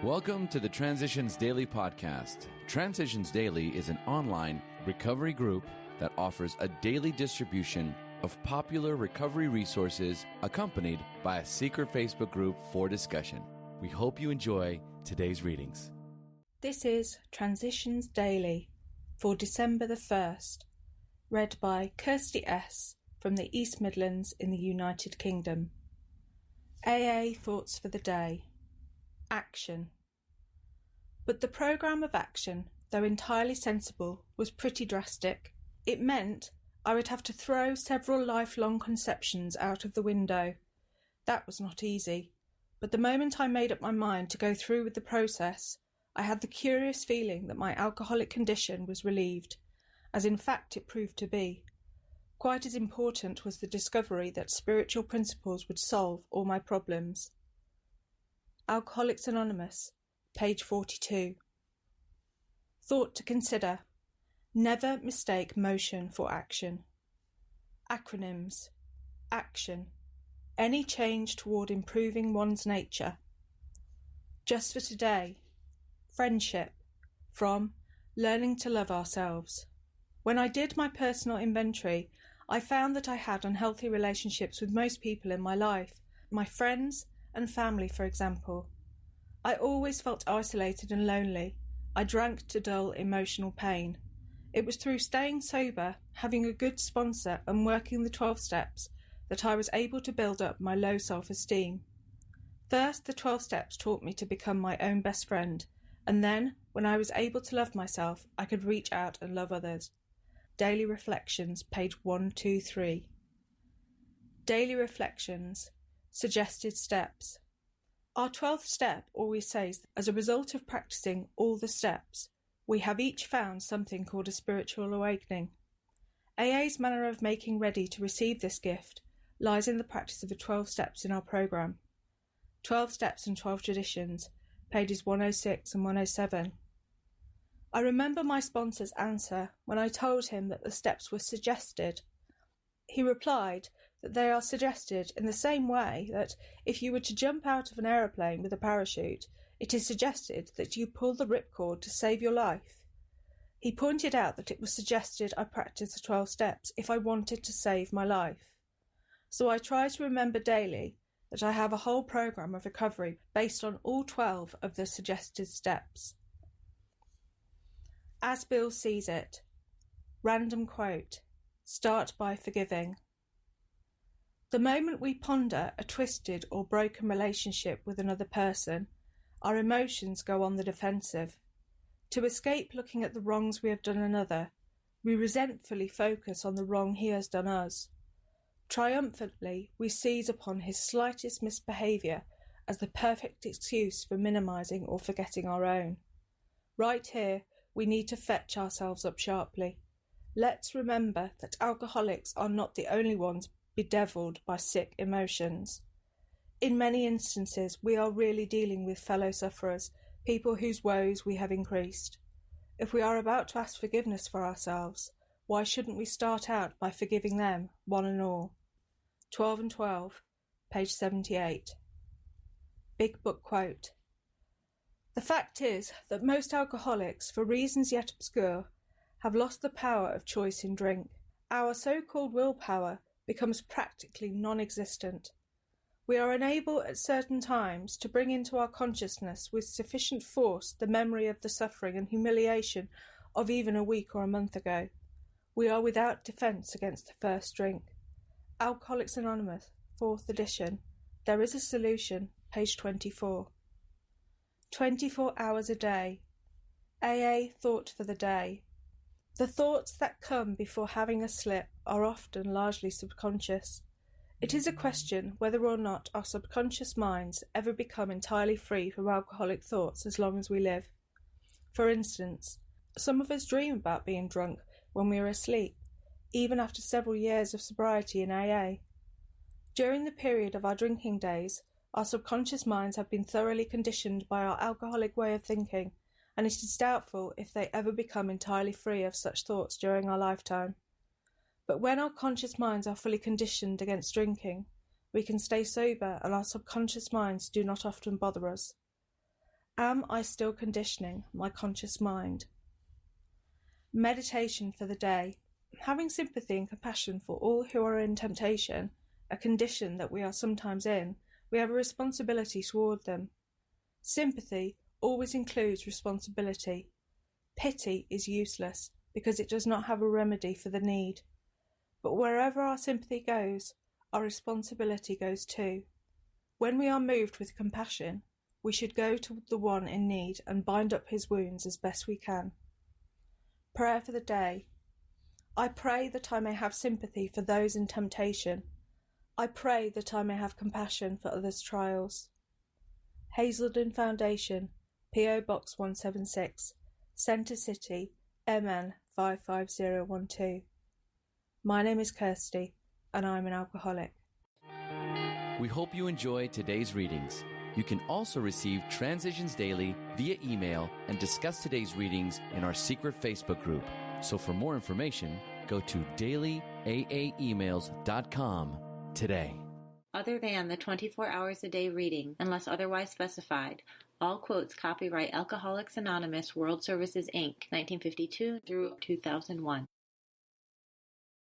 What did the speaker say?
Welcome to the Transitions Daily podcast. Transitions Daily is an online recovery group that offers a daily distribution of popular recovery resources accompanied by a secret Facebook group for discussion. We hope you enjoy today's readings. This is Transitions Daily for December the 1st, read by Kirsty S. from the East Midlands in the United Kingdom. AA Thoughts for the Day. Action. But the programme of action, though entirely sensible, was pretty drastic. It meant I would have to throw several lifelong conceptions out of the window. That was not easy, but the moment I made up my mind to go through with the process, I had the curious feeling that my alcoholic condition was relieved, as in fact it proved to be. Quite as important was the discovery that spiritual principles would solve all my problems. Alcoholics Anonymous, page 42. Thought to consider. Never mistake motion for action. Acronyms. Action. Any change toward improving one's nature. Just for today. Friendship. From Learning to Love Ourselves. When I did my personal inventory, I found that I had unhealthy relationships with most people in my life, my friends and family, for example. I always felt isolated and lonely. I drank to dull emotional pain. It was through staying sober, having a good sponsor and working the 12 steps that I was able to build up my low self-esteem. First, the 12 steps taught me to become my own best friend, and then, when I was able to love myself, I could reach out and love others. Daily Reflections, page 123. Daily Reflections. Suggested steps. Our 12th step always says, as a result of practicing all the steps, we have each found something called a spiritual awakening. AA's manner of making ready to receive this gift lies in the practice of the 12 steps in our programme. 12 Steps and 12 Traditions, pages 106 and 107. I remember my sponsor's answer when I told him that the steps were suggested. He replied that they are suggested in the same way that if you were to jump out of an aeroplane with a parachute, it is suggested that you pull the ripcord to save your life. He pointed out that it was suggested I practice the 12 steps if I wanted to save my life. So I try to remember daily that I have a whole programme of recovery based on all 12 of the suggested steps. As Bill sees it. Random quote. Start by forgiving. The moment we ponder a twisted or broken relationship with another person, our emotions go on the defensive. To escape looking at the wrongs we have done another, we resentfully focus on the wrong he has done us. Triumphantly, we seize upon his slightest misbehaviour as the perfect excuse for minimising or forgetting our own. Right here, we need to fetch ourselves up sharply. Let's remember that alcoholics are not the only ones bedevilled by sick emotions. In many instances, we are really dealing with fellow sufferers, people whose woes we have increased. If we are about to ask forgiveness for ourselves, why shouldn't we start out by forgiving them, one and all? 12 and 12, page 78. Big Book quote. The fact is that most alcoholics, for reasons yet obscure, have lost the power of choice in drink. Our so-called willpower becomes practically non-existent. We are unable at certain times to bring into our consciousness with sufficient force the memory of the suffering and humiliation of even a week or a month ago. We are without defence against the first drink. Alcoholics Anonymous, 4th edition. There is a solution, page 24. 24 hours a day. AA Thought for the Day. The thoughts that come before having a slip are often largely subconscious. It is a question whether or not our subconscious minds ever become entirely free from alcoholic thoughts as long as we live. For instance, some of us dream about being drunk when we are asleep, even after several years of sobriety in AA. During the period of our drinking days, our subconscious minds have been thoroughly conditioned by our alcoholic way of thinking, and it is doubtful if they ever become entirely free of such thoughts during our lifetime. But when our conscious minds are fully conditioned against drinking, we can stay sober and our subconscious minds do not often bother us. Am I still conditioning my conscious mind? Meditation for the day. Having sympathy and compassion for all who are in temptation, a condition that we are sometimes in, we have a responsibility toward them. Sympathy always includes responsibility. Pity is useless because it does not have a remedy for the need. But wherever our sympathy goes, our responsibility goes too. When we are moved with compassion, we should go to the one in need and bind up his wounds as best we can. Prayer for the day. I pray that I may have sympathy for those in temptation. I pray that I may have compassion for others' trials. Hazelden Foundation, P.O. Box 176, Centre City, MN 55012. My name is Kirsty, and I'm an alcoholic. We hope you enjoyed today's readings. You can also receive Transitions Daily via email and discuss today's readings in our secret Facebook group. So for more information, go to dailyaaemails.com today. Other than the 24 hours a day reading, unless otherwise specified, all quotes copyright Alcoholics Anonymous World Services, Inc., 1952 through 2001.